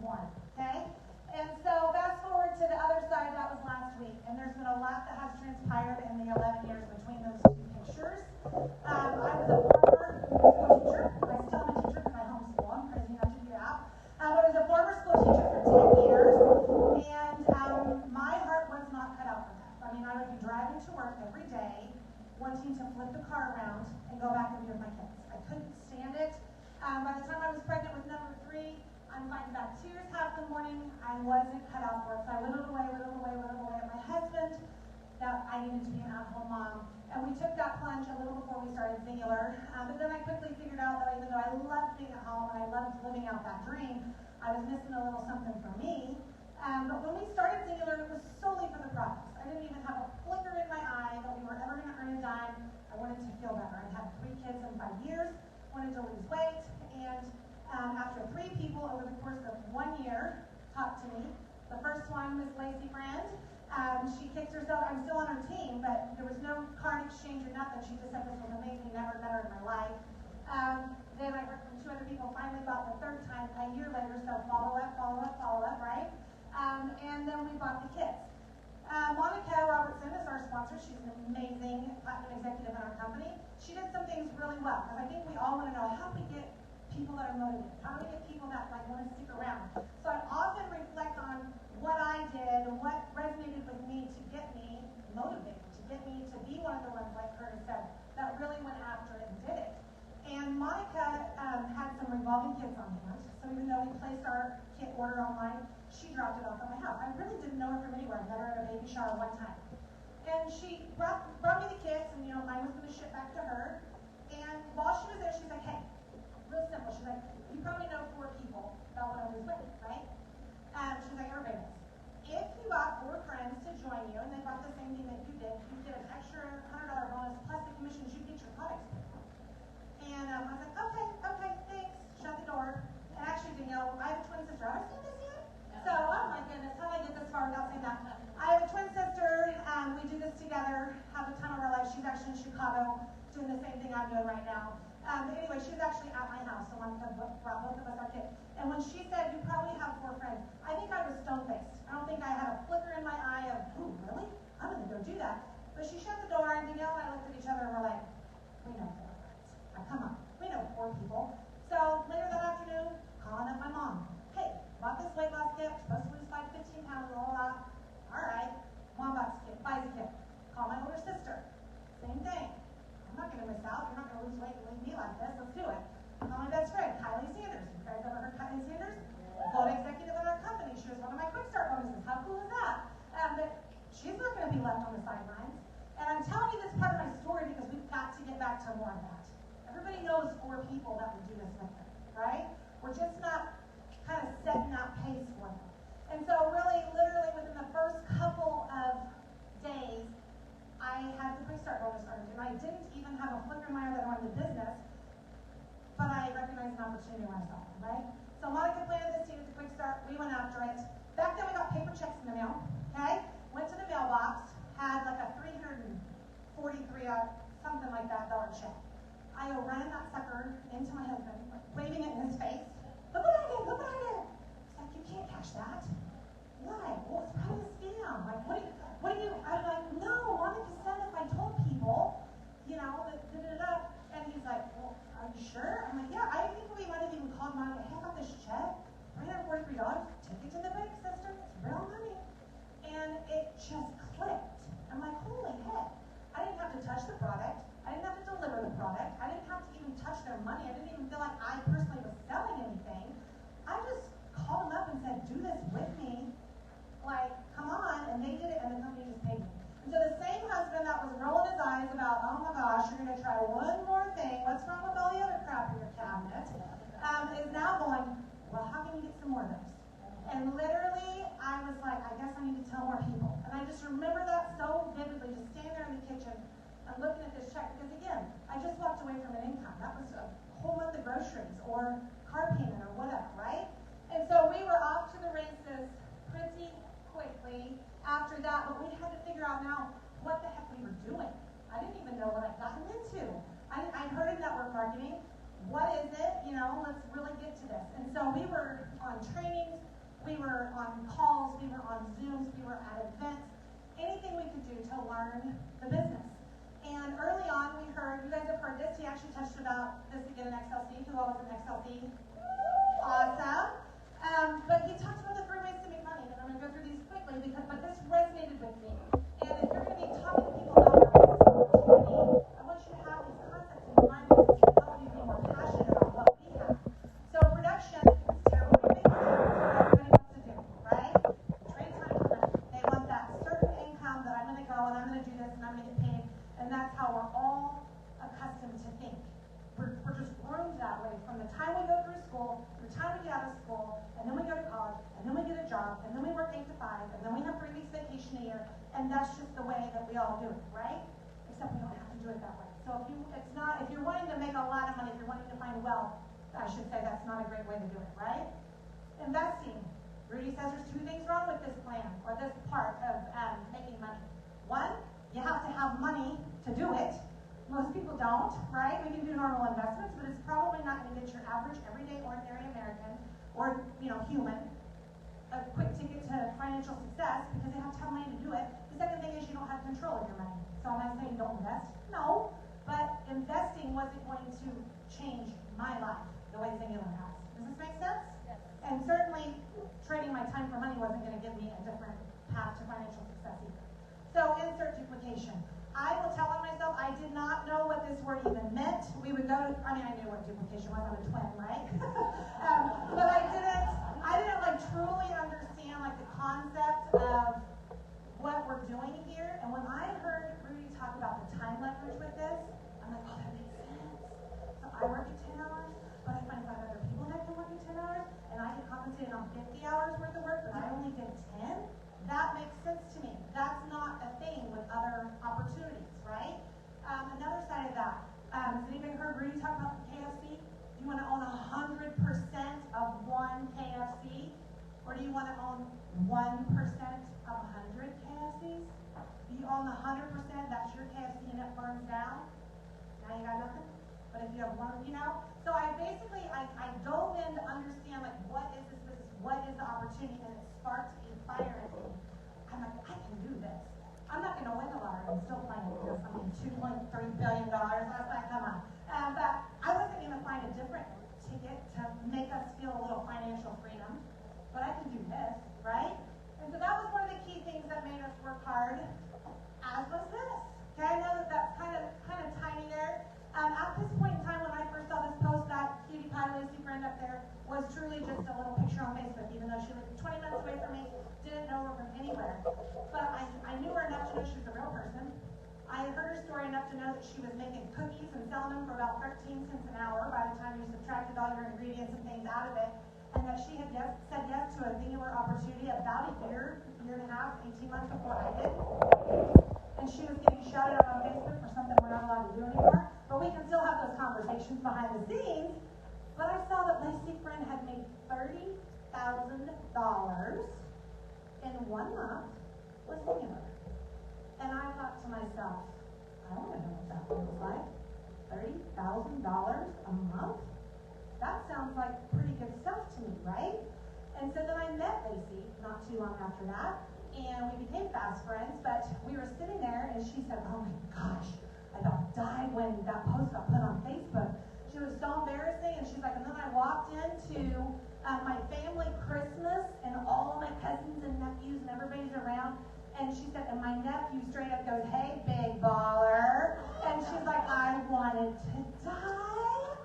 one, okay? And so fast forward to the other side, that was last week, and there's been a lot that has transpired in the 11 years between those two pictures. I was a former school teacher. I still am a teacher because I homeschool. I'm crazy enough to do that. I was a former school teacher for 10 years, and my heart was not cut out for that. I mean, I would be driving to work every day, wanting to flip the car around and go back and be with my kids. I couldn't stand it. By the time I was pregnant with number 3, I'm fighting back tears half the morning. I wasn't cut out for it, so I whittled away at my husband that I needed to be an at-home mom. And we took that plunge a little before we started Singular. But then I quickly figured out that even though I loved being at home and I loved living out that dream, I was missing a little something for me. But when we started Singular, it was solely for the profits. I didn't even have a flicker in my eye that we were ever going to earn a dime. I wanted to feel better. I had 3 kids in 5 years, wanted to lose weight, and after 3 people over the course of 1 year talked to me. The first one, Miss Lacey Friend, she kicked herself. I'm still on her team, but there was no card exchange or nothing. She just said this was amazing, never met her in my life. Then I heard from 2 other people, finally bought the 3rd time a year later, so follow up, right? And then we bought the kids. Monica Robertson is our sponsor. She's an amazing platinum executive in our company. She did some things really well, because I think we all want to know, how do we get people that are motivated? How do we get people that want to stick around? So I often reflect on what I did and what resonated with me to get me motivated, to get me to be one of the ones, like Curtis said, that really went after it and did it. And Monica had some revolving kits on hand, so even though we placed our kit order online, she dropped it off at my house. I really didn't know her from anywhere. I met her at a baby shower one time. And she brought me the kits, and mine was going to ship back to her. And while she was there, she's like, hey, real simple. She's like, you probably know 4 people that want to lose weight, right? She's like, everybody knows. If you got 4 friends to join you, and they bought the same thing that you did, you get an extra $100 bonus plus the commissions you get your products paid for. And I was like, okay, thanks. Shut the door. And actually, Danielle, I have a twin sister. Have I seen this yet? So, oh my goodness, how did I get this far without saying that? I have a twin sister. We do this together, have the time of our life. She's actually in Chicago doing the same thing I'm doing right now. But anyway, she was actually at my house, so I brought both of us our kids. And when she said, you probably have 4 friends, I think I was stone-faced. I don't think I had a flicker in my eye of, ooh, really? I'm going to go do that. But she shut the door, and Danielle and I looked at each other, and we're like, we know 4 friends. Now, come on, we know 4 people. So later that afternoon, calling up my mom. Hey, bought this weight loss kit, supposed to lose 5 to 15 pounds, blah, blah, blah. All right, mom buys a kit. Call my older sister. Same thing. I'm not going to miss out. You're not going to lose weight and leave me like this. Let's do it. Call my best friend, Kylie Sanders. You guys ever heard Kylie Sanders? Gold executive in our company. She was one of my quick start bonuses. How cool is that? But she's not going to be left on the sidelines. And I'm telling you this part of my story because we've got to get back to more of that. Everybody knows 4 people that would do this with them, right? We're just not kind of setting that pace for them. And so really, literally within the first couple of days, I had the quick start bonus earned, and I didn't even have a flicker in my eye that I wanted the business, but I recognized an opportunity when I saw it, right? So Monica planted this seed at the quick start. We went after it. Back then, we got paper checks in the mail, okay? Went to the mailbox, had like a $343, something like that, dollar check. I go running that sucker into my husband, waving it in his face. Look what I did, look what I did. He's like, you can't cash that. Why? Well, it's probably a scam. Like, what do you, I'm like, no, Monica said if I told people, that, and he's like, well, are you sure? I'm like, yeah, I think we might have even called Monica, hey, I got this check, $343, take it to the bank, sister, it's real money. And it just clicked. I'm like, holy heck. I didn't have to touch the product. I didn't have to deliver the product. I didn't have to even touch their money. I didn't even feel like I personally was selling anything. I just called them up and said, do this with me. Like, come on. And they did it, and the company just paid me. And so the same husband that was rolling his eyes about, oh my gosh, you're going to try one more thing. What's wrong with all the other crap in your cabinet? Is now going, well, how can you get some more of those? And literally, I was like, I guess I need to tell more people. And I just remember that so vividly, just standing there in the kitchen and looking at this check. Because again, I just walked away from an income. That was a whole month of groceries or car payment or whatever, right? And so we were off to the races pretty quickly after that. But we had to figure out now what the heck we were doing. I didn't even know what I'd gotten into. I heard of network marketing. What is it? Let's really get to this. And so we were on trainings. we were on calls, we were on Zooms, we were at events, anything we could do to learn the business. And early on, we heard, you guys have heard this, he actually touched about this to get an XLC. Who all was an XLC? Awesome. But he talked about the 3 ways to make money, and I'm going to go through these quickly, but this resonated with me. And if you're going to be talking to people about your business opportunity, I want you to have these concepts in your mind because it's going to help you be more passionate about what we have. So production is terrible business. Everybody wants to do, right? Trade time for money. They want that certain income that I'm going to go and I'm going to do this and I'm going to get paid. And that's how we're all accustomed to think. We're just groomed that way from the time we go through school, the time we get out of school, and then we go to college, and then we get a job, and then we work 8 to 5, and then we have 3 weeks vacation a year, and that's just the way that we all do it, right? Except we don't have to do it that way. So if you're wanting to make a lot of money, if you're wanting to find wealth, I should say that's not a great way to do it, right? Investing. Rudy says there's 2 things wrong with this plan, or this part of making money. 1, you have to have money to do it. Most people don't, right? We can do normal investments, but it's probably not going to get your average, everyday, ordinary American or human a quick ticket to financial success because they have to have money to do it. The second thing is you don't have control of your money. So am I saying don't invest? No, but investing wasn't going to change my life the way Deanna has. Does this make sense? Yes. And certainly trading my time for money wasn't going to give me a different path to financial success either. So insert duplication. I will tell on myself, I did not know what this word even meant. We would go to, I knew what duplication was, I'm a twin, right? But I didn't like truly understand like the concept of what we're doing here. And when I heard Rudy talk about the time leverage with this, I'm like, oh, that makes sense. So I work at 10 hours, but I find 5 other people that can work at 10 hours, and I get compensated on 50 hours worth of work, but I only get 10? That makes sense to me. That's not a thing with other opportunities, right? Another side of that, has anybody heard Rudy talk about the KFC? Do you want to own 100% of one KFC? Or do you want to own 1% of 100 KFCs? Do you own the 100%, that's your KFC and it burns down? Now you got nothing? But if you have one, So I dove in to understand, like, what is this business? What is the opportunity? And it sparked a fire in me. I'm like, I can do this. I'm not going to win the lottery. I'm still playing because I mean, $2.3 billion. I was like, come on. But I wasn't going to find a different ticket to make us feel a little financial freedom. But I can do this, right? And so that was one of the key things that made us work hard, as was this. Okay, I know that that's kind of tiny there. At this point in time, when I first saw this post, that cutie pie Lacey friend up there was truly just a little picture on Facebook, even though she lived 20 minutes away from me, didn't know her from anywhere. But I knew her enough to know she was a real person. I had heard her story enough to know that she was making cookies and selling them for about 13 cents an hour by the time you subtracted all your ingredients and things out of it, and that she had said yes to a singular opportunity about a year and a half, 18 months before I did. And she was getting shouted out on Facebook for something we're not allowed to do anymore. But we can still have those conversations behind the scenes. But I saw that Lacey Friend had made $30,000 in 1 month with Singular. And I thought to myself, I want to know what that feels like. $30,000 a month? That sounds like pretty good stuff to me, right? And so then I met Lacey not too long after that, and we became fast friends, but we were sitting there, and she said, oh my gosh, I about died when that post got put on Facebook. She was so embarrassing, and she's like, and then I walked into my family Christmas, and all of my cousins and nephews and everybody's around, and she said, and my nephew straight up goes, hey, big baller, and she's like, I wanted to die,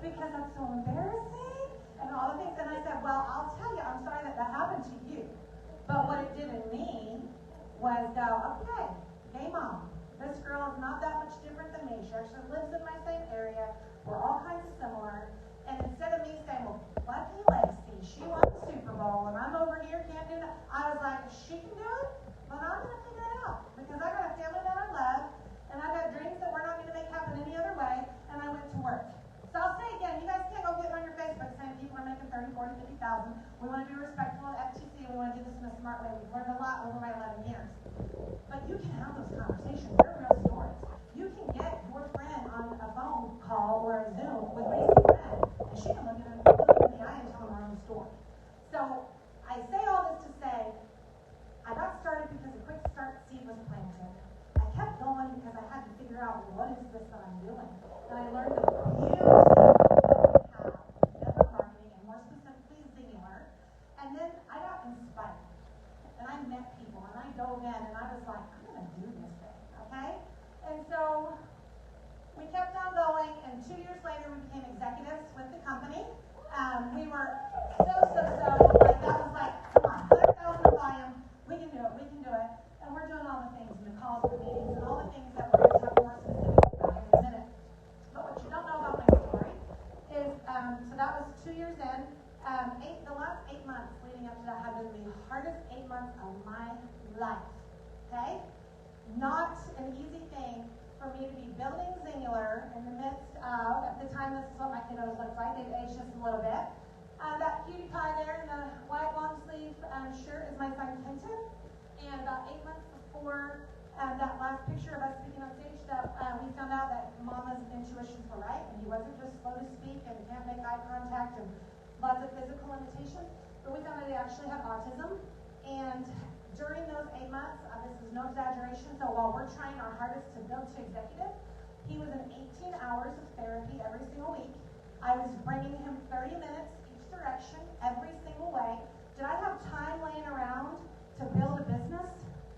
because that's so embarrassing, and all the things, and I said, well, I'll tell you, I'm sorry that happened to you, but what it did in me was go, okay, hey mom, this girl is not that much different than me. She actually lives in my same area. We're all kinds of similar. And instead of me saying, well, lucky Lacey, she won the Super Bowl, and I'm over here, can't do that, I was like, she can do it, but I'm going to figure it out. Because I got a family that I love, and I got dreams that we're not going to make happen any other way, and I went to work. So I'll say again, you guys can't go get on your Facebook saying people are making 30, 40, 50,000. We want to be respectful of FTC, we want to do this in a smart way. We've learned a lot over my 11 years. But you can have those conversations. They're real stories. You can get your friend on a phone call or a Zoom with Lacey Friend, and she can look at him in the eye and tell him her own story. So I say out, what is this that I'm doing? And I learned the beauty that we have in network marketing, and more specifically Singular. And then I got inspired. And I met people, and I dove in, and I was like, I'm going to do this thing, okay? And so we kept on going, and 2 years later, we became executives with the company. We were like, that was like, come on, 100,000 volume, we can do it. And we're doing all the things, and the calls, the meetings, and all the things that we're going to talk more specifically about in a minute. But what you don't know about my story is, so that was 2 years in. The last 8 months leading up to that have been the hardest 8 months of my life, okay? Not an easy thing for me to be building Singular in the midst of, at the time, this is what my kiddos looked like. They've aged just a little bit. That cutie pie there in the white long sleeve shirt is my son Kenton. And about 8 months before that last picture of us speaking on stage, we found out that Mama's intuitions were right, and he wasn't just slow to speak and can't make eye contact and lots of physical limitations, but we found that he actually had autism. And during those 8 months, this is no exaggeration, so while we're trying our hardest to build to executive, he was in 18 hours of therapy every single week. I was bringing him 30 minutes each direction, every single way. Did I have time laying around to build a business?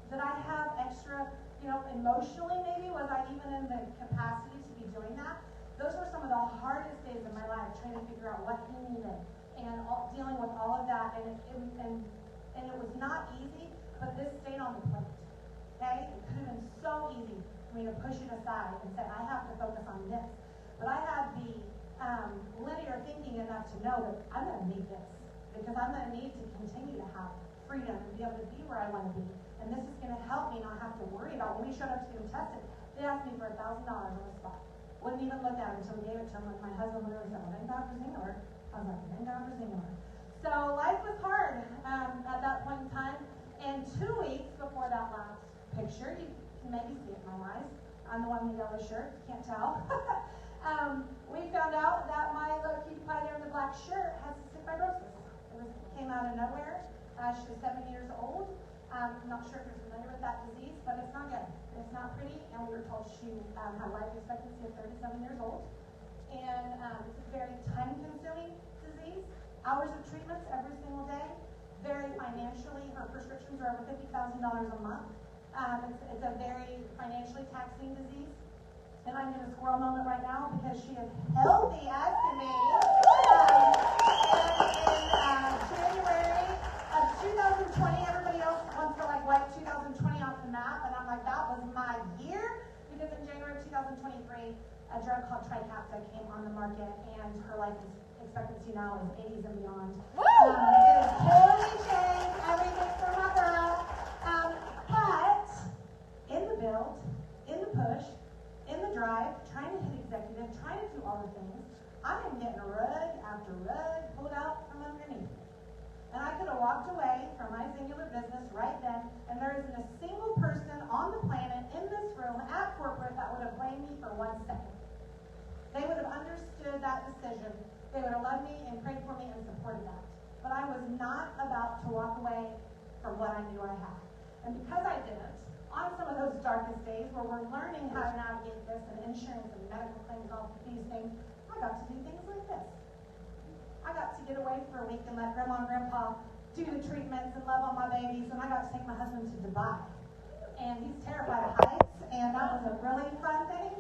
Did I have extra, emotionally maybe? Was I even in the capacity to be doing that? Those were some of the hardest days of my life, trying to figure out what he needed and dealing with all of that. And it was not easy, but this stayed on the plate. Okay? It could have been so easy for me to push it aside and say, I have to focus on this. But I had the linear thinking enough to know that I'm going to need this, because I'm going to need to continue to have freedom and be able to be where I want to be. And this is going to help me not have to worry about when we showed up to get tested. They asked me for $1,000 on the spot. Wouldn't even look at it until we gave it to him. Like my husband literally said, well, thank God for Singular. I was like, thank God for Singular. So life was hard at that point in time. And 2 weeks before that last picture, you can maybe see it in my eyes. I'm the one in the yellow shirt, can't tell. We found out that my little cutie pie there in the black shirt has cystic fibrosis. It came out of nowhere. She was 7 years old. I'm not sure if you're familiar with that disease, but it's not good. It's not pretty, and we were told she had life expectancy of 37 years old. And it's a very time-consuming disease. Hours of treatments every single day. Very financially, her prescriptions are over $50,000 a month. It's a very financially taxing disease. And I'm in a squirrel moment right now because she is healthy as can be. And in January of 2020, everybody else wants to wipe 2020 off the map, and I'm like, that was my year, because in January of 2023, a drug called Trikafta came on the market, and her life expectancy now is 80s and beyond. It has totally changed everything for my girl. But in the build, in the push, in the drive, trying to hit executive, trying to do all the things, I am getting rug after rug pulled out from underneath. And I could have walked away from my Singular business right then, and there isn't a single person on the planet in this room at corporate that would have blamed me for 1 second. They would have understood that decision. They would have loved me and prayed for me and supported that. But I was not about to walk away from what I knew I had. And because I didn't, on some of those darkest days where we're learning how to navigate this and insurance and medical claims, all these things, I got to do things like this. I got to get away for a week and let Grandma and Grandpa do the treatments and love on my babies, and I got to take my husband to Dubai. And he's terrified of heights, and that was a really fun thing.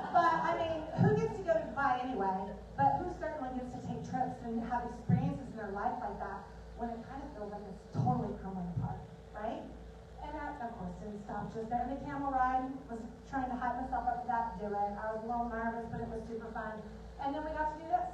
But, I mean, who gets to go to Dubai anyway? But who certainly gets to take trips and have experiences in their life like that when it kind of feels like it's totally crumbling apart, right? And that, of course, didn't stop just there. And the camel ride was trying to hype myself up to that to do it. I was a little nervous, but it was super fun. And then we got to do this.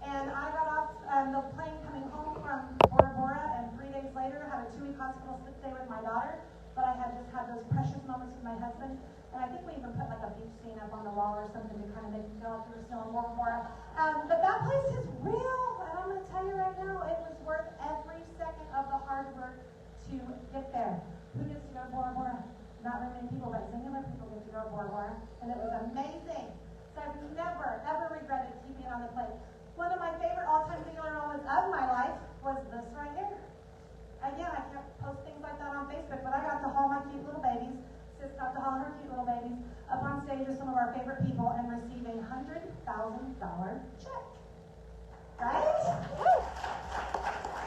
And I got off the plane coming home from Bora Bora, and 3 days later had a 2-week hospital stay with my daughter. But I had just had those precious moments with my husband. And I think we even put a beach scene up on the wall or something to kind of make me feel like we were still in Bora Bora. But that place is real, and I'm going to tell you right now, it was worth every second of the hard work to get there. Who gets to go to Bora Bora? Not very many people, but Singular people get to go to Bora Bora. And it was amazing. So I've never, ever regretted keeping it on the plate. One of my favorite all-time Singular moments of my life was this right here. Again, I can't post things like that on Facebook, but I got to haul my cute little babies, Sis got to haul her cute little babies up on stage with some of our favorite people and receive a $100,000 check. Right?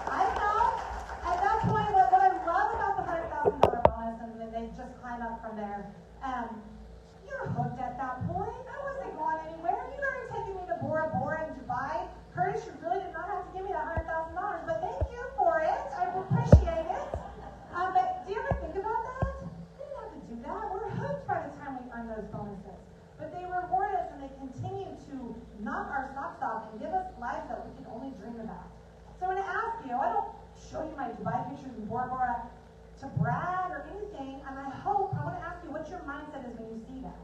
I know. At that point, what I love about the $100,000 bonus, and then they just climb up from there, you're hooked at that point. I wasn't going anywhere. You'd already taken me to Bora Bora in Dubai. Curtis, you really did not have to give me that $100,000, but thank you for it. I appreciate it. But do you ever think about that? We didn't have to do that. We're hooked by the time we earn those bonuses. But they reward us and they continue to knock our socks off and give us lives that we can only dream about. So I'm going to ask you, I don't show you my Dubai pictures in Bora Bora to brag or anything, and I want to ask you what your mindset is when you see that.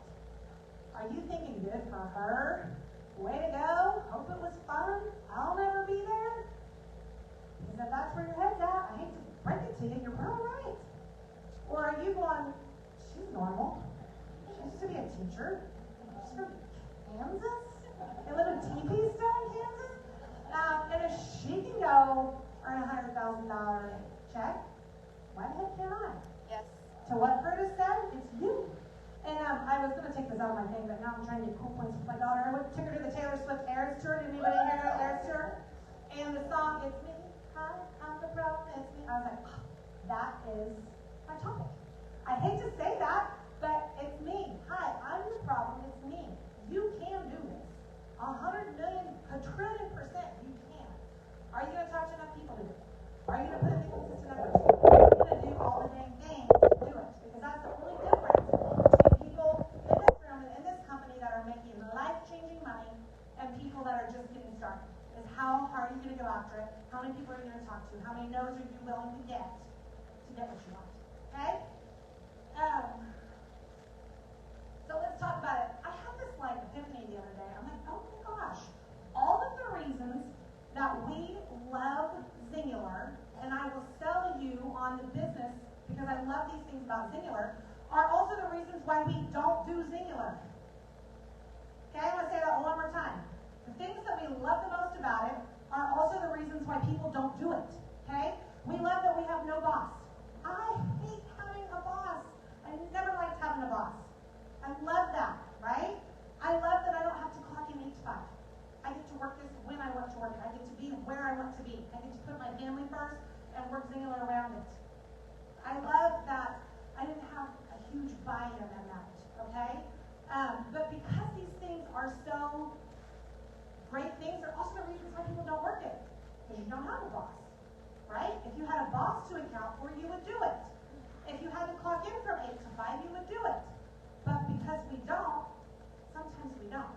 Are you thinking, good for her? Way to go. Hope it was fun. I'll never be there. Because if that's where your head's at, I hate to break it to you, you're probably right. Or are you going, she's normal. She used to be a teacher. She's from Kansas. They live in teepees still in Kansas. And if she can go earn a $100,000 check, why the heck can't I? Yes. To what Curtis said, it's you. And I was going to take this out of my thing, but now I'm trying to get cool points with my daughter. I took her to the Taylor Swift Eras Tour. Did anybody hear the Eras Tour? And the song, It's Me, hi, I'm the problem, it's me. I was like, oh, that is my topic. I hate to say that, but it's me. Hi, I'm the problem, it's me. You can do this. 100 million, quadrillion percent, you can. Are you going to talk to enough people to do it? Are you going to put in the consistent effort? Are you going to do all the dang things to do it? Because that's the only difference between people in this room and in this company that are making life-changing money and people that are just getting started. Is how hard are you going to go after it? How many people are you going to talk to? How many no's are you willing to get what you want? Okay? So let's talk about it. I had this epiphany the other day. I'm like, oh my gosh, all of the reasons that we love Singular, and I will sell you on the business because I love these things about Singular, are also the reasons why we don't do Singular. Okay, I'm going to say that one more time. The things that we love the most about it are also the reasons why people don't do it. Okay? We love that we have no boss. I hate having a boss. I never liked having a boss. I love that, right? I love that I don't have to clock in 8 to 5. I get to work this when I want to work it. I get to be where I want to be. I get to put my family first and work Singular around it. I love that I didn't have a huge buy-in in that, okay? But because these things are so great things, they're also the reasons why people don't work it. Because you don't have a boss, right? If you had a boss to account for, you would do it. If you had to clock in from 8 to 5, you would do it. But because we don't, sometimes we don't.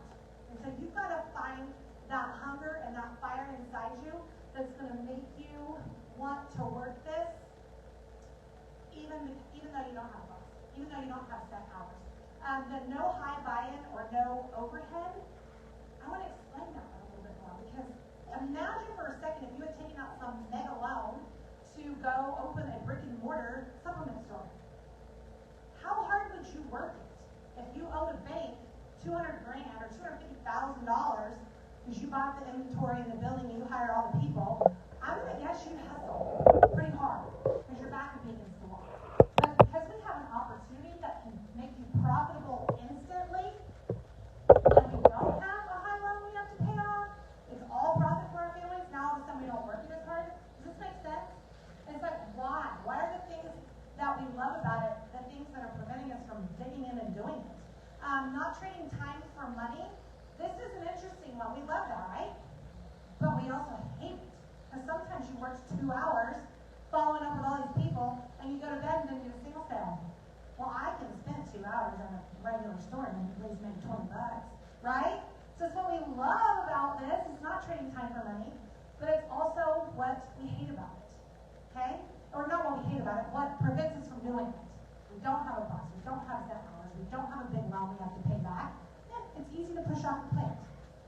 And so you've got to find that hunger and that fire inside you that's going to make you want to work this, even though you don't have a boss, even though you don't have set hours. The no high buy-in or no overhead, I want to explain that a little bit more, because imagine for a second if you had taken out some mega loan to go open a brick and mortar supplement store. How hard would you work it if you owed a bank $200,000 or $250,000 because you bought the inventory in the building and you hired all the people? I'm going to guess you'd hustle pretty hard because your back would be against the wall. But because we have an opportunity that can make you profitable instantly, and we don't have a high loan we have to pay off, it's all profit for our families. Now all of a sudden we don't work it as hard. Does this make sense? And it's like, why? Why are the things that we love about it the things that are preventing us from digging in and doing it? Not trading time for money. This is an interesting one. We love that, right? But we also hate it. Because sometimes you work 2 hours following up with all these people, and you go to bed and then you get a single sale. Well, I can spend 2 hours in a regular store and at least make $20, right? So it's what we love about this. It's not trading time for money, but it's also what we hate about it, okay? Or not what we hate about it, what prevents us from doing it. We don't have a boss. We don't have set hours. We don't have a big loan we have to pay back. Yeah, it's easy to push off the plate.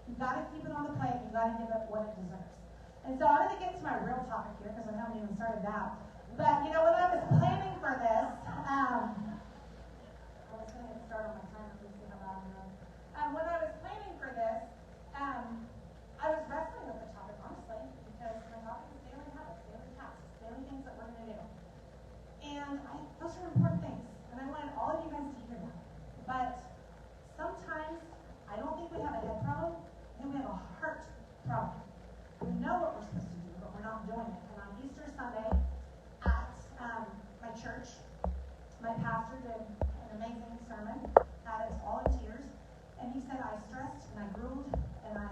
You've got to keep it on the plate. You've got to give it what it deserves. And so I'm going to get to my real topic here because I haven't even started that. But, when I was planning for this, I was going to start on my timer. Let's see how loud I'm going. When I was planning for this, I was wrestling with the topic, honestly, because my topic is daily habits, daily tasks, daily things that we're going to do. And those are important things. And I wanted all of you guys Sometimes, I don't think we have a head problem, I think we have a heart problem. We know what we're supposed to do, but we're not doing it. And on Easter Sunday at my church, my pastor did an amazing sermon, had us all in tears, and he said I stressed and I groomed and I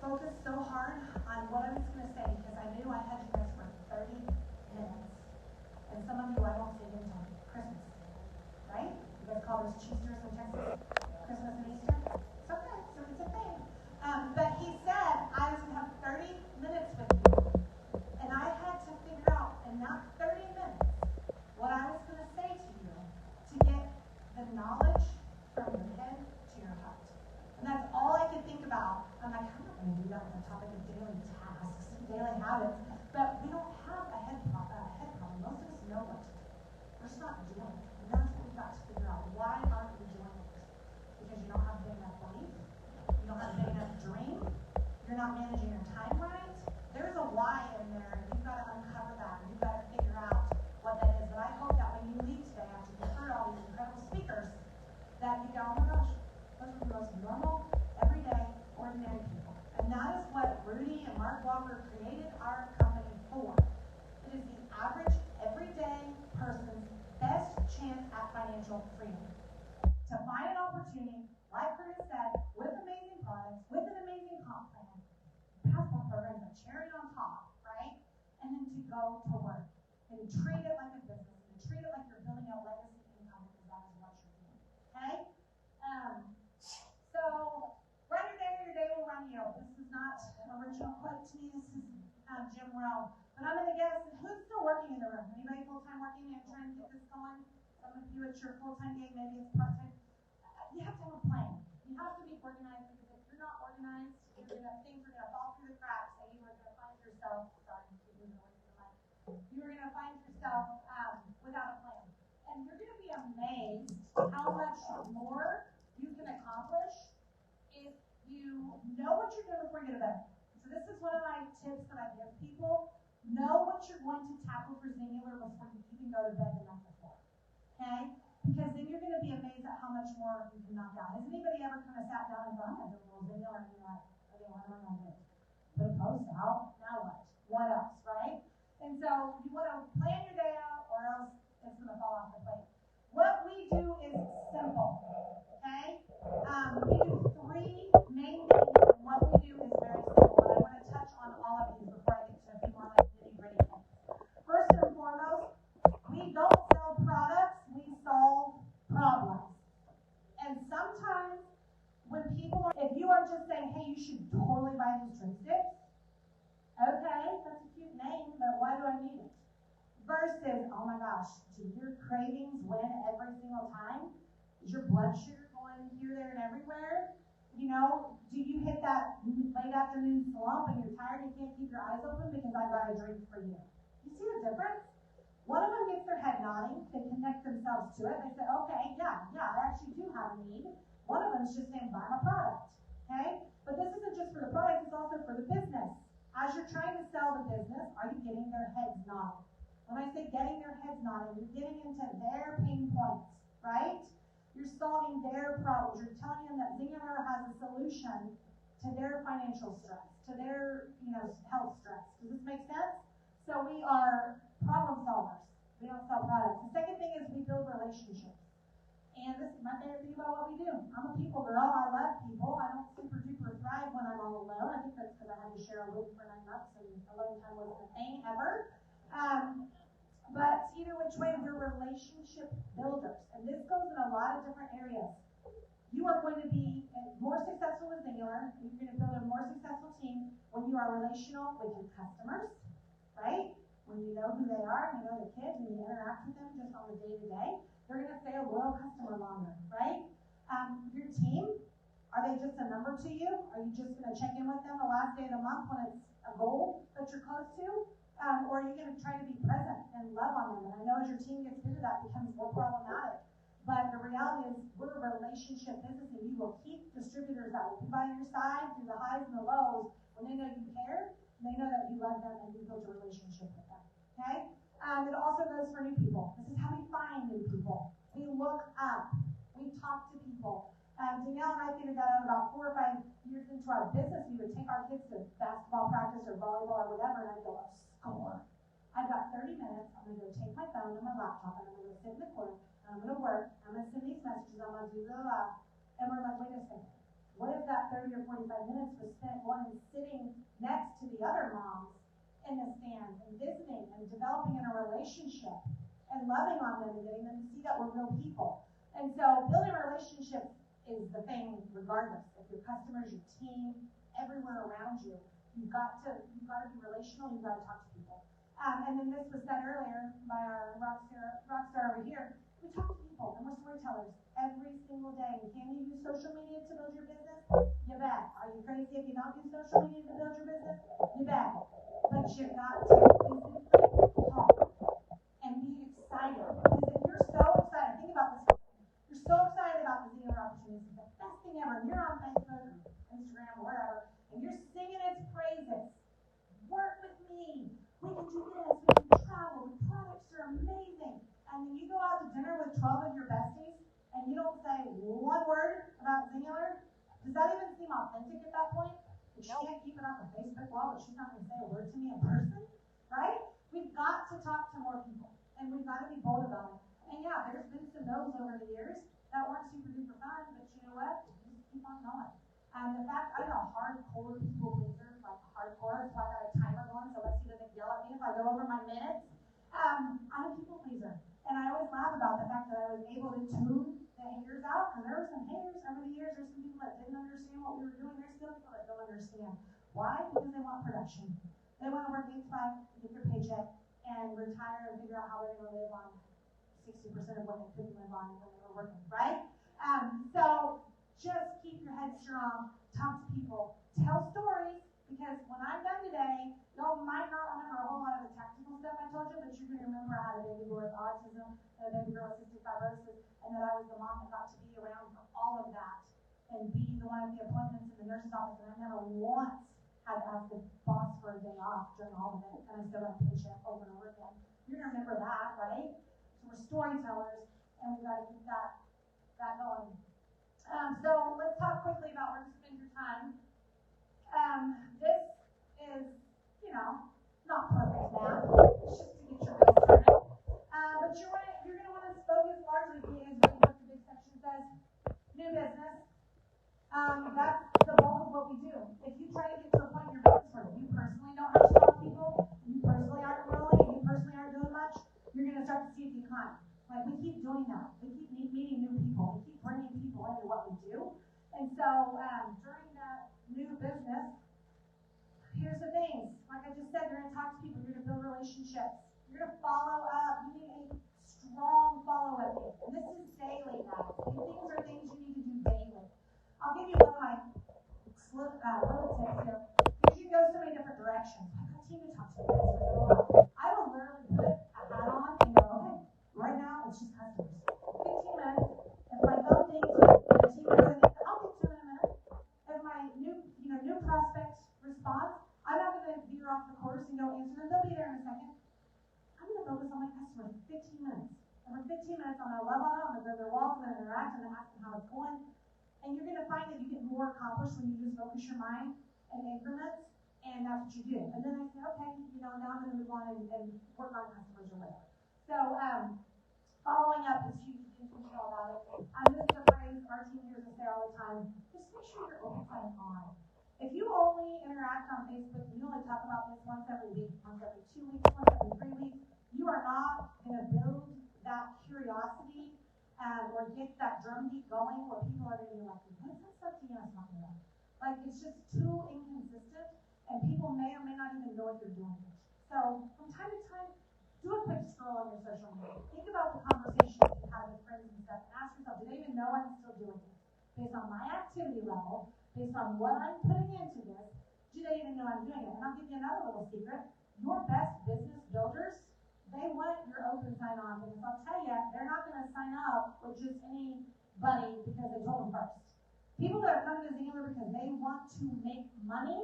focused so hard on what I was going to say because I knew I had you guys for 30 minutes. And some of you I won't see until Christmas, right? You guys call those Cheesters in Texas, Christmas and Easter? It's okay, so it's a thing. But he said I was going to have 30 minutes with you. And I had to figure out in that 30 minutes what I was going to say to you to get the knowledge from your head to your heart. And that's all I could think about. I'm like, I'm not going to do that with the topic of daily tasks, daily habits. But we don't have a head problem. Most of us know what to do. We're just not doing it. And that's what we've got to figure out. Why aren't we doing it? Because you don't have a big enough belief. You don't have a big enough dream. You're not managing your time right. There's a why in there. And you've got to uncover that. And you've got to figure out what that is. But I hope that when you leave today, after you've heard all these incredible speakers, that you go, oh my gosh, those are the most normal, everyday, ordinary people. And that is what Rudy and Mark Walker created our company for. It is the average, everyday person's best chance at financial freedom. To find an opportunity, like Curtis said, with amazing products, with an amazing comp plan, passport programs, a cherry on top, right? And then to go to work and treat it like a business and treat it like you're building a legacy income because that is what you're doing. Okay? So run your day will run you. This is not an original quote to me. This is Jim Rohn. But I'm going to guess, who's still working in the room? Anybody full-time working and trying to get this going? Some of you at your full-time gig, maybe it's part-time. You have to have a plan. You have to be organized because if you're not organized, things are going to fall through the cracks and you are going to find yourself, you are going to find yourself without a plan. And you're going to be amazed how much more you can accomplish if you know what you're doing before you go to bed. So this is one of my tips that I give people. Know what you're going to tackle for Singular before you even go to bed the night before. Okay? Because then you're going to be amazed at how much more you can knock out. Has anybody ever kind of sat down and gone, I'm going to do a little Singular, and you're like, okay, what am I going to do? Put a post out, now what? What else, right? And so you want to plan your day out or else it's going to fall off the plate. What we do is simple, okay? We do three main things, and what we do is very simple. But I want to touch on all of these before I get to a few more nitty-gritty things. First and foremost, we don't sell products, we solve problems. And sometimes when people, if you are just saying, hey, you should totally buy these drumsticks, okay, that's a cute name, but why do I need it? Versus, oh my gosh, do your cravings win every single time? Is your blood sugar going here, there, and everywhere? You know, do you hit that late afternoon slump and you're tired and you can't keep your eyes open because I got a drink for you? You see the difference? One of them gets their head nodding, they connect themselves to it, they say, okay, yeah, I actually do have a need. One of them is just saying, buy my product, okay? But this isn't just for the product, it's also for the business. As you're trying to sell the business, are you getting their heads nodding? When I say getting their heads nodding, you're getting into their pain points, right? You're solving their problems. You're telling them that Singular has a solution to their financial stress, to their, health stress. Does this make sense? So we are problem solvers. We don't sell products. The second thing is we build relationships. And this is my favorite thing about what we do. I'm a people girl. I love people. I don't super duper thrive when I'm all alone. I think that's because I had to share a room for 9 months and alone time wasn't a thing ever. But either which way, we're relationship builders. And this goes in a lot of different areas. You are going to be more successful with Singular. You're going to build a more successful team when you are relational with your customers, right? When you know who they are, and you know the kids, and you interact with them just on the day-to-day. They're going to stay a loyal customer longer, right? Your team, are they just a number to you? Are you just going to check in with them the last day of the month when it's a goal that you're close to? Or are you going to try to be present and love on them? And I know as your team gets into that, it becomes more problematic. But the reality is we're a relationship business, and you will keep distributors that will be by your side through the highs and the lows when they know you care, and they know that you love them and you build a relationship with them. Okay? It also goes for new people. This is how we find new people. We look up. We talk to people. Danielle and I figured that out about 4 or 5 years into our business. We would take our kids to basketball practice or volleyball or whatever, and I'd go, score. I've got 30 minutes. I'm going to go take my phone and my laptop, and I'm going to go sit in the corner, and I'm going to work. I'm going to send these messages. I'm going to do blah, blah, blah. And we're like, wait a second. What if that 30 or 45 minutes was spent one sitting next to the other moms in the stands and visiting and developing in a relationship and loving on them and getting them to see that we're real people? And so building relationships is the thing regardless. If your customers, your team, everywhere around you, you've got to be relational, you've got to talk to people. And then this was said earlier by our rock star over here. We talk to people and we're storytellers every single day. Can you use social media to build your business? You bet. Are you crazy if you don't use social media to build your business? You bet. But you've got to physically talk and be excited. Because if you're so excited, think about this. You're so excited about the Deanna opportunity. It's the best thing ever. And you're on Facebook or Instagram or wherever, and you're singing its praises. Work with me. We can do this. We can travel. The products are amazing. And then you go out to dinner with 12 of your besties, and you don't say one word about Singular. Does that even seem authentic at that point? If she can't keep it off the Facebook wall, but she's not going to say a word to me in person, right? We've got to talk to more people, and we've got to be bold about it. And yeah, there's been some no's over the years that weren't super duper fun, but you know what? Just keep on going. And the fact I'm a hardcore people pleaser, like hardcore, so I got a timer going so Lexi doesn't yell at me if I go over my minutes. I'm a people pleaser. And I always laugh about the fact that I was able to tune the haters out, because there were some haters over the years. There's some people that didn't understand what we were doing. There's still people that don't understand. Why? Because they want production. They want to work 8 to 5, get their paycheck, and retire and figure out how they're going to live on 60% of what they couldn't live on when they were working, right? So just keep your head strong, talk to people, tell stories, because when I'm done today, y'all might not remember a whole lot of the technical stuff I told you, but you're going to remember I had a baby boy with autism and a baby girl with cystic fibrosis, and that I was the mom that got to be around for all of that and be the one at the appointments in the nurse's office, and I never once had to ask the boss for a day off during all of it, and I still got a paycheck over and over again. You're going to remember that, right? So we're storytellers, and we've got to keep that going. So let's talk quickly about where to spend your time. This is, not perfect math. It's just to get your goals started. But you're going to want to focus largely, please, read what the big section says. New business. That's the bulk of what we do. If you try to get to a point in your business where you personally don't have strong people, you personally aren't growing, you personally aren't doing much, you're going to start to see a decline. Like, we keep doing that. We keep meeting new people. We keep bringing people into what we do. And so during that new business, here's the things. Like I just said, you're going to talk to people. You're going to build relationships. You're going to follow up. You need a strong follow-up. And this is daily, guys. These things are things you need to do daily. I'll give you one of my little tips here. Because you go so many different directions. I've got a team to talk to. I will literally put a hat on and go, okay, right now it's just customers. 15 minutes. If my phone dings or the team goes, I'll get to it in a minute. If my new prospect responds, I'm not going to veer off the course and go answer them. They'll be there in a second. I'm going to focus on my customer for 15 minutes. And for 15 minutes, I'm going to love on them. I'm going to go to their walls. I'm going to interact and ask them how it's going. And you're going to find that you get more accomplished when you just focus your mind in increments. And that's what you do. And then I say, okay, now I'm going to move on and work on customers or whatever. So following up is huge. Intentional about it. This is a phrase our team hears us say all the time. Just make sure your open sign on. If you only interact on Facebook, and you only talk about this once every week, once every 2 weeks, once every 3 weeks, you are not going to build that curiosity or get that drumbeat going where people are going to be like, what is that stuff Deanna's talking about? Like, it's just too inconsistent, and people may or may not even know what you're doing. So from time to time, do a quick scroll on your social media. Think about the conversations you have with friends and stuff, and ask yourself, do they even know I'm still doing this? Based on my activity level, based on what I'm putting into this, do they even know I'm doing it? And I'll give you another little secret. Your best business builders, they want your open sign on, because I'll tell you, they're not going to sign up with just anybody because they told them first. People that are coming to Singular because they want to make money,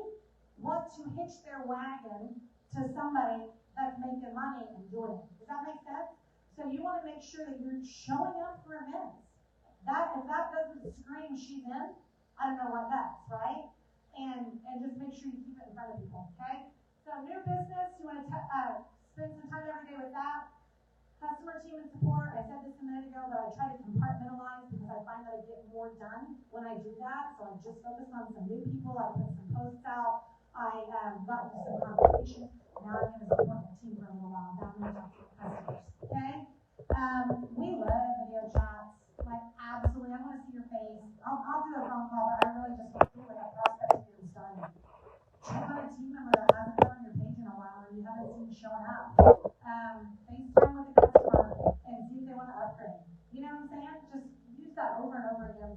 want to hitch their wagon to somebody that's making money and doing it. Does that make sense? So you want to make sure that you're showing up for events. If that doesn't scream she's in, I don't know what does, right? And just make sure you keep it in front of people, okay? So new business, you want to spend some time every day with that. Customer team and support, I said this a minute ago, but I try to compartmentalize because I find that I get more done when I do that. So I just focus on some new people. I put some posts out. I got into some conversations. Now I'm going to support the team for a little while. Now I'm going to talk to customers, okay? We love video chats. Like, absolutely. I want to see your face. I'll do a phone call, but I really just want to do like a prospect to get started. Check on a team member that hasn't been on your page in a while or you haven't seen showing up. FaceTime with the customer and see if they want to upgrade. You know what I'm saying? Just use that over and over again.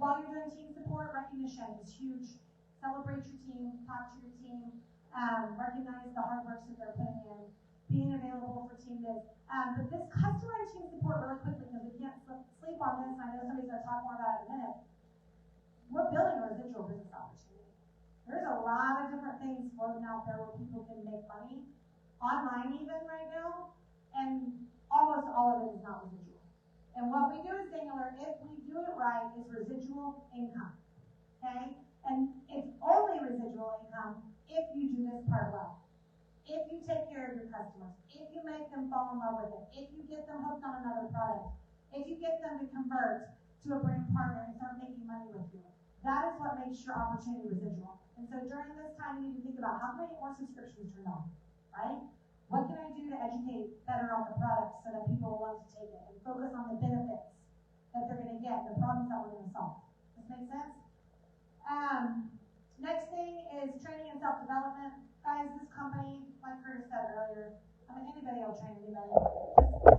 While you're doing team support, recognition is huge. Celebrate your team, talk to your team, recognize the hard work that they're putting in, being available for team days. But this customer and team support really quickly, because we can't sleep on this, and I know somebody's going to talk more about it in a minute. We're building a residual business opportunity. There's a lot of different things floating out there where people can make money, online even right now, and almost all of it is not residual. And what we do is singular, if we do it right, is residual income, okay? And it's only residual income if you do this part well. If you take care of your customers, if you make them fall in love with it, if you get them hooked on another product, if you get them to convert to a brand partner and start making money with you, that is what makes your opportunity residual. And so during this time, you need to think about how can I get more subscriptions turned on, right? What can I do to educate better on the product so that people will want to take it and focus on the benefits that they're going to get, the problems that we're going to solve. Does this make sense? Next thing is training and self-development. Guys, this company, like Curtis said earlier, I mean, anybody will train anybody.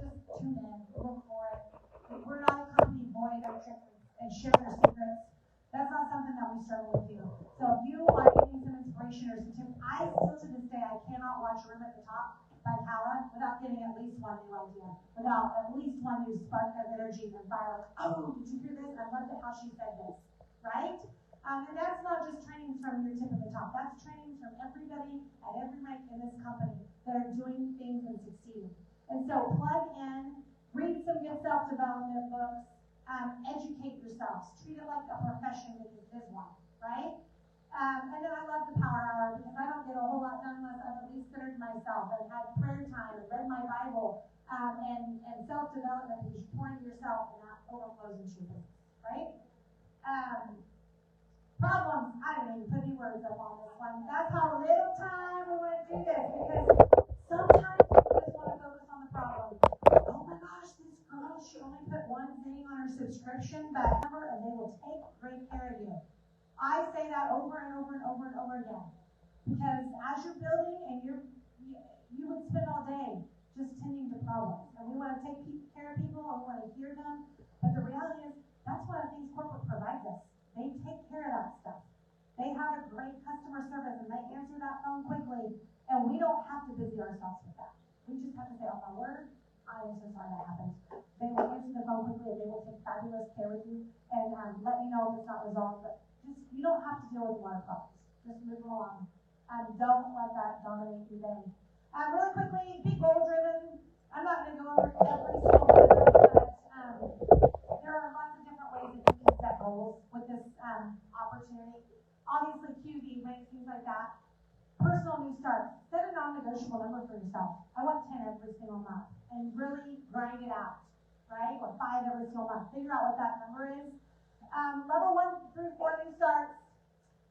Just tune in, look for it. We're not a company void of tricks and sharing our secrets. That's not something that we struggle with you. So if you are getting some inspiration or some tips, I still to this day, I cannot watch Room at the Top by Kala without getting at least one new idea, without at least one new spark of energy and fire. Like, oh, did you hear this? I loved it how she said this, right? And that's not just trainings from your tip of the top. That's trainings from everybody at every rank in this company that are doing things and succeeding. And so plug in, read some good self-development books, educate yourselves. Treat it like a profession because it is one, right? And then I love the power hour because I don't get a whole lot done unless I've at least centered myself and had prayer time and read my Bible and self-development because you're pouring yourself and that overflows into your business, right? Problems, I don't even put any words up on this one. That's how little time we want to do this because sometimes people just want to focus on the problem. Oh my gosh, this girl, she only put one thing on her subscription, but and they will take great care of you. I say that over and over and over and over again because as you're building and you would spend all day just tending to problems. And we want to take care of people and we want to hear them, but the reality is that's one of the things corporate provides us. They take care of that stuff. They have a great customer service and they answer that phone quickly, and we don't have to busy ourselves with that. We just have to say, oh my word, I am so sorry that happened. They will answer the phone quickly and they will take fabulous care with you and let me know if it's not resolved. But just, you don't have to deal with a lot of problems. Just move along. Don't let that dominate your day. Really quickly, be goal-driven. I'm not going to go over every single one of those, but there are lots of different ways that you can set goals with this opportunity. Obviously, QV, things like that. Personal new start. Set a non-negotiable number for yourself. I want 10 every single month. And really grind it out, right? Or 5 every single month. Figure out what that number is. Level 1 through 4 new starts.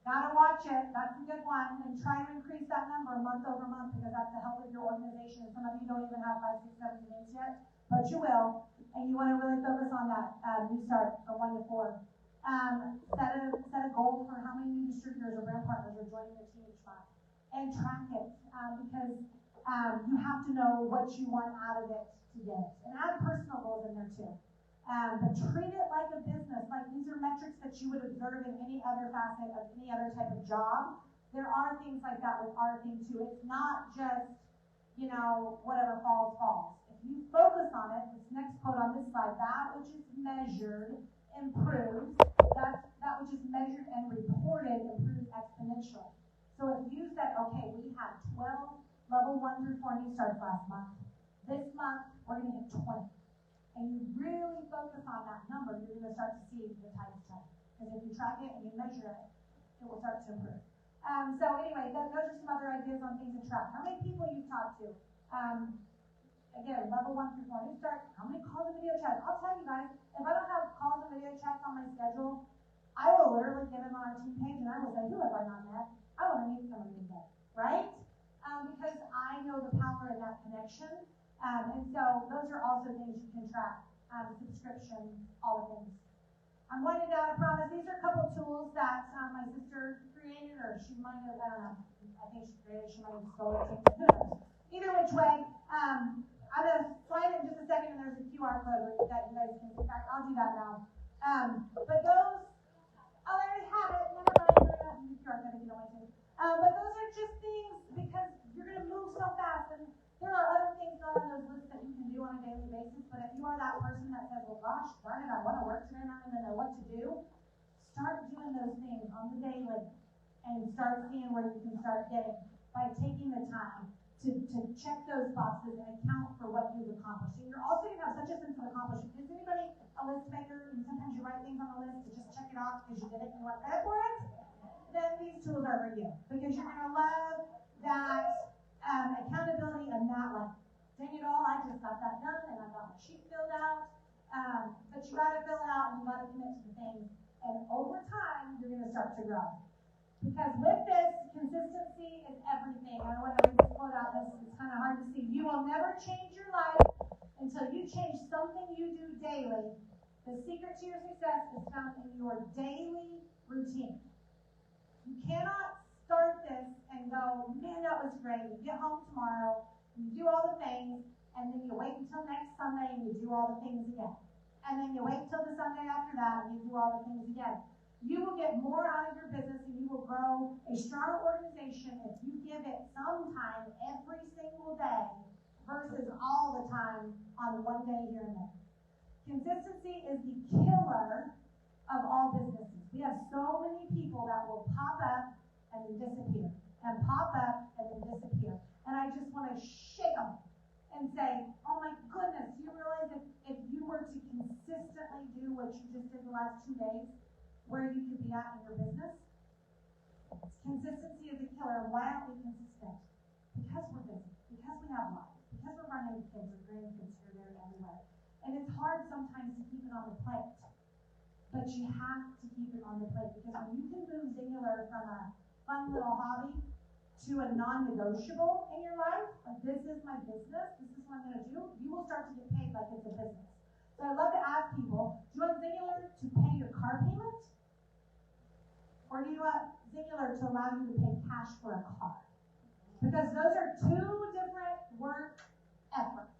Gotta watch it. That's a good one. And try to increase that number month over month because that's to help with your organization. Some of you don't even have 5, 6, 7 names yet, but you will. And you want to really focus on that new start from 1 to 4. Set a goal for how many new distributors or brand partners are joining your team each month. And track it because you have to know what you want out of it to get it. And add personal goals in there too. But treat it like a business. Like these are metrics that you would observe in any other facet of any other type of job. There are things like that with our thing too. It's not just, whatever falls, falls. If you focus on it, this next quote on this slide, that which is measured improves. That which is measured and reported improves exponentially. So if you said, okay, we had 12 level 1 through 4 new starts last month. This month, we're going to hit 20. and you really focus on that number, you're going to start to see the times turn. Because if you track it and you measure it, it will start to improve. So anyway, those are some other ideas on things to track. How many people you've talked to? Again, level 1 through 4. You start, how many calls and video chats? I'll tell you guys, if I don't have calls and video chats on my schedule, I will literally get them on our team page and I will say, who have I not met? I want to meet somebody today, right? Because I know the power of that connection. And so those are also things you can track. Subscription, all the things. I'm winding down, I promise. These are a couple of tools that my sister created, or she might have, I don't know. I think she created, she might have stole it. Either which way, I'm going to slide it in just a second, and there's a QR code that you guys can, in fact, I'll do that now. But those, oh, there you have it. Never mind, you're going to have to use QR code if you don't want to. But those are just things, because you're going to move so fast, and there are other things on those lists that you can do on a daily basis, but if you are that person that says, well, gosh, darn it, I want to work today and I don't even know what to do, start doing those things on the daily and start seeing where you can start getting by taking the time to check those boxes and account for what you've accomplished. And you're also going to have such a sense of accomplishment. Is anybody a list maker? And sometimes you write things on the list to just check it off because you did it and you want credit for it? Then these tools are for you, because you're going to love that accountability and that, like, dang it all, I just got that done and I got my sheet filled out. But you got to fill it out and you got to commit to the things. And over time, you're going to start to grow. Because with this, consistency is everything. I want to read this quote out. It's kind of hard to see. You will never change your life until you change something you do daily. The secret to your success is found in your daily routine. You cannot start this and go, man, that was great. You get home tomorrow, you do all the things, and then you wait until next Sunday and you do all the things again. And then you wait until the Sunday after that and you do all the things again. You will get more out of your business and you will grow a stronger organization if you give it some time every single day versus all the time on one day here and there. Consistency is the killer of all businesses. We have so many people that will pop up and then disappear, and pop up and then disappear. And I just want to shake them and say, oh my goodness, you realize if you were to consistently do what you just did the last 2 days, where you could be at in your business? Consistency is a killer. Why aren't we consistent? Because we're busy, because we have lives, because we're running kids or grandkids here, there, and everywhere. And it's hard sometimes to keep it on the plate. But you have to keep it on the plate, because when you can move singular from a fun little hobby to a non-negotiable in your life, like this is my business, this is what I'm going to do, you will start to get paid like it's a business. So I'd love to ask people, do you want Singular to pay your car payment? Or do you want Singular to allow you to pay cash for a car? Because those are two different work efforts.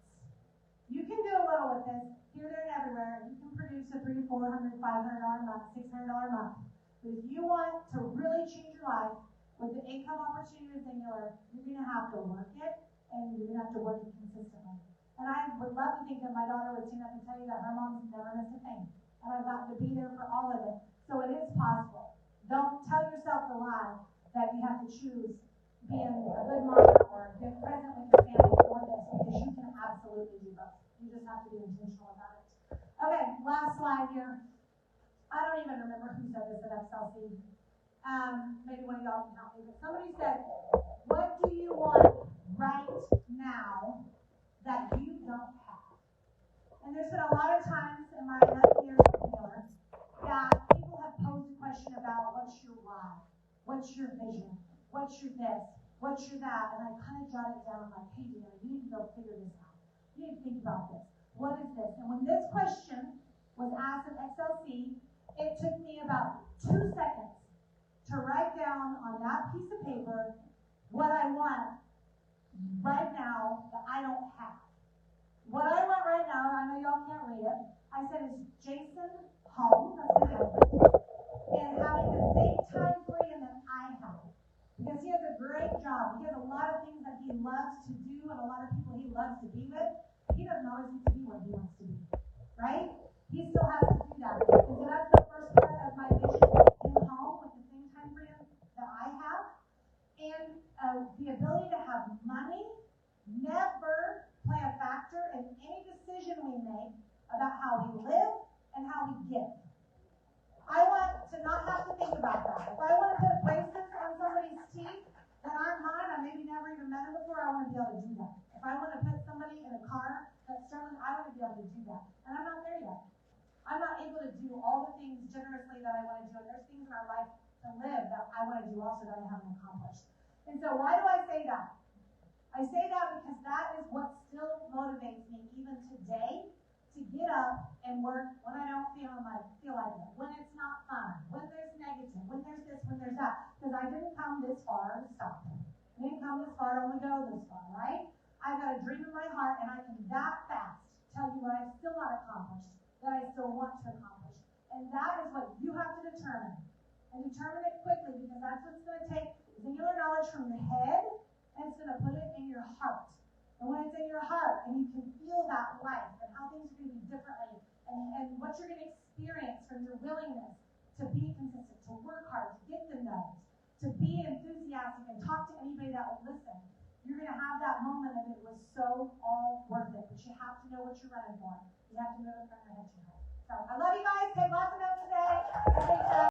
You can do a little with this, here, there, and everywhere. You can produce a $300, $400, $500 month, $600 month. But if you want to really change your life with the income opportunity with Singular, you're going to have to work it, and you're going to have to work it consistently. And I would love to think that my daughter would stand up and tell you that her mom's never missed a thing. And I've gotten to be there for all of it. So it is possible. Don't tell yourself the lie that you have to choose being a good mom or being present with your family for this, because you can absolutely do both. You just have to be intentional about it. Okay, last slide here. I don't even remember who said this at XLC. Maybe one of y'all can help me. But somebody said, what do you want right now that you don't have? And there's been a lot of times in my 11 years of Taylor that people have posed a question about what's your why? What's your vision? What's your this? What's your that? And I kind of jot it down like, hey, Deanna, you need to go figure this out. You need to think about this. What is this? And when this question was asked at XLC, it took me about 2 seconds to write down on that piece of paper what I want right now that I don't have. What I want right now, I know y'all can't read it, I said is Jason home, that's my husband, and having the same time freedom that I have. Because he has a great job. He has a lot of things that he loves to do and a lot of people he loves to be with. He doesn't always get to be where he wants to be. Right? He still has to do that. And so that's the first part of my vision, is him home with the same time freedom that I have. And the ability to have money never play a factor in any decision we make about that. If I want to put braces on somebody's teeth that aren't mine, I maybe never even met them before, I want to be able to do that. If I want to put somebody in a car that's struggling, I want to be able to do that. And I'm not there yet. I'm not able to do all the things generously that I want to do. And there's things in our life to live that I want to do also that I haven't accomplished. And so why do I say that? I say that because that is what still motivates me even today to get up and work when I don't feel like it, when it's not fun, when there's negative, when there's this, when there's that. Because I didn't come this far to stop. I didn't come this far to only go this far, right? I've got a dream in my heart, and I can that fast tell you what I've still not accomplished, that I still want to accomplish. And that is what you have to determine. And determine it quickly, because that's what it's going to take, singular knowledge from your head, and it's going to put it in your heart. And when it's in your heart, and you can feel that life, and how things are going to be differently, and what you're going to experience from your willingness to be consistent, to work hard, to get the no's, to be enthusiastic, and talk to anybody that will listen, you're going to have that moment of it was so all worth it. But you have to know what you're running for. You have to move it from your head to your heart. So I love you guys. Take lots of notes today.